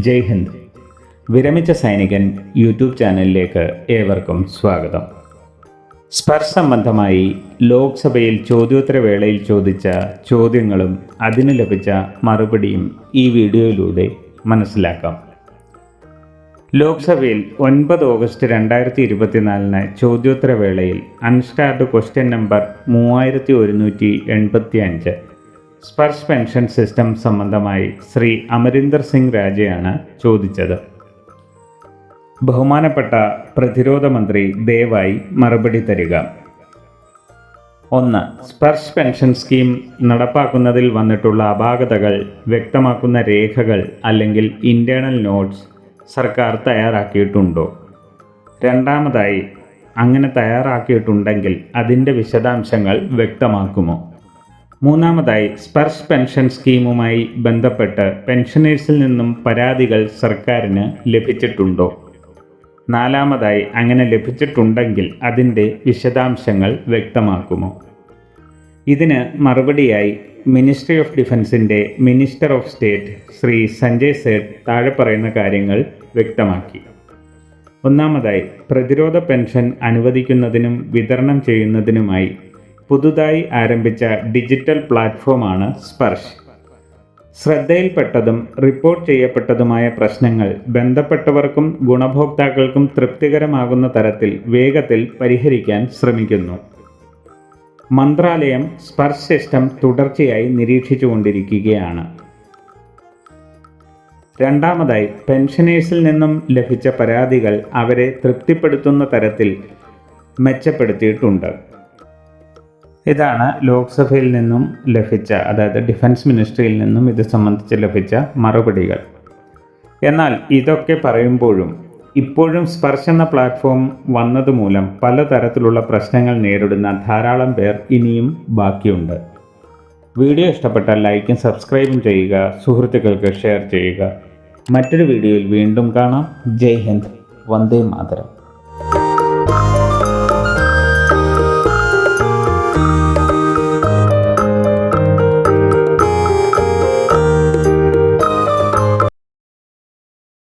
ജയ് ഹിന്ദ്. വിരമിച്ച സൈനികൻ യൂട്യൂബ് ചാനലിലേക്ക് ഏവർക്കും സ്വാഗതം. സ്പർശ് സംബന്ധമായി ലോക്സഭയിൽ ചോദ്യോത്തരവേളയിൽ ചോദിച്ച ചോദ്യങ്ങളും അതിന് ലഭിച്ച മറുപടിയും ഈ വീഡിയോയിലൂടെ മനസ്സിലാക്കാം. ലോക്സഭയിൽ 9 ഓഗസ്റ്റ് 2024 ചോദ്യോത്തരവേളയിൽ unstarred question number 3185 Sparsh pension system സംബന്ധമായി ശ്രീ അമരീന്ദർ സിംഗ് രാജയാണ് ചോദിച്ചത്. ബഹുമാനപ്പെട്ട പ്രതിരോധ മന്ത്രി ദയവായി മറുപടി തരിക. 1. സ്പർശ് പെൻഷൻ സ്കീം നടപ്പാക്കുന്നതിൽ വന്നിട്ടുള്ള അപാകതകൾ വ്യക്തമാക്കുന്ന രേഖകൾ അല്ലെങ്കിൽ ഇന്റേണൽ നോട്ട്സ് സർക്കാർ തയ്യാറാക്കിയിട്ടുണ്ടോ? രണ്ടാമതായി, അങ്ങനെ തയ്യാറാക്കിയിട്ടുണ്ടെങ്കിൽ അതിൻ്റെ വിശദാംശങ്ങൾ വ്യക്തമാക്കുമോ? മൂന്നാമതായി, സ്പർശ് പെൻഷൻ സ്കീമുമായി ബന്ധപ്പെട്ട് പെൻഷനേഴ്സിൽ നിന്നും പരാതികൾ സർക്കാരിന് ലഭിച്ചിട്ടുണ്ടോ? നാലാമതായി, അങ്ങനെ ലഭിച്ചിട്ടുണ്ടെങ്കിൽ അതിൻ്റെ വിശദാംശങ്ങൾ വ്യക്തമാക്കുമോ? ഇതിന് മറുപടിയായി മിനിസ്ട്രി ഓഫ് ഡിഫൻസിൻ്റെ minister of state Shri Sanjay Seth താഴെ പറയുന്ന കാര്യങ്ങൾ വ്യക്തമാക്കി. ഒന്നാമതായി, പ്രതിരോധ പെൻഷൻ അനുവദിക്കുന്നതിനും വിതരണം ചെയ്യുന്നതിനുമായി പുതുതായി ആരംഭിച്ച ഡിജിറ്റൽ പ്ലാറ്റ്ഫോമാണ് സ്പർശ്. ശ്രദ്ധയിൽപ്പെട്ടതും റിപ്പോർട്ട് ചെയ്യപ്പെട്ടതുമായ പ്രശ്നങ്ങൾ ബന്ധപ്പെട്ടവർക്കും ഗുണഭോക്താക്കൾക്കും തൃപ്തികരമാകുന്ന തരത്തിൽ വേഗത്തിൽ പരിഹരിക്കാൻ ശ്രമിക്കുന്നു. മന്ത്രാലയം സ്പർശ് സിസ്റ്റം തുടർച്ചയായി നിരീക്ഷിച്ചുകൊണ്ടിരിക്കുകയാണ്. രണ്ടാമതായി, പെൻഷനേഴ്സിൽ നിന്നും ലഭിച്ച പരാതികൾ അവരെ തൃപ്തിപ്പെടുത്തുന്ന തരത്തിൽ മെച്ചപ്പെടുത്തിയിട്ടുണ്ട്. ഇതാണ് ലോക്സഭയിൽ നിന്നും ലഭിച്ച, അതായത് ഡിഫൻസ് മിനിസ്ട്രിയിൽ നിന്നും ഇത് സംബന്ധിച്ച് ലഭിച്ച മറുപടികൾ. എന്നാൽ ഇതൊക്കെ പറയുമ്പോഴും ഇപ്പോഴും സ്പർശ് എന്ന പ്ലാറ്റ്ഫോം വന്നതുമൂലം പലതരത്തിലുള്ള പ്രശ്നങ്ങൾ നേരിടുന്ന ധാരാളം പേർ ഇനിയും ബാക്കിയുണ്ട്. വീഡിയോ ഇഷ്ടപ്പെട്ടാൽ ലൈക്കും സബ്സ്ക്രൈബും ചെയ്യുക, സുഹൃത്തുക്കൾക്ക് ഷെയർ ചെയ്യുക. മറ്റൊരു വീഡിയോയിൽ വീണ്ടും കാണാം. ജയ് ഹിന്ദ്, വന്ദേ മാതരം.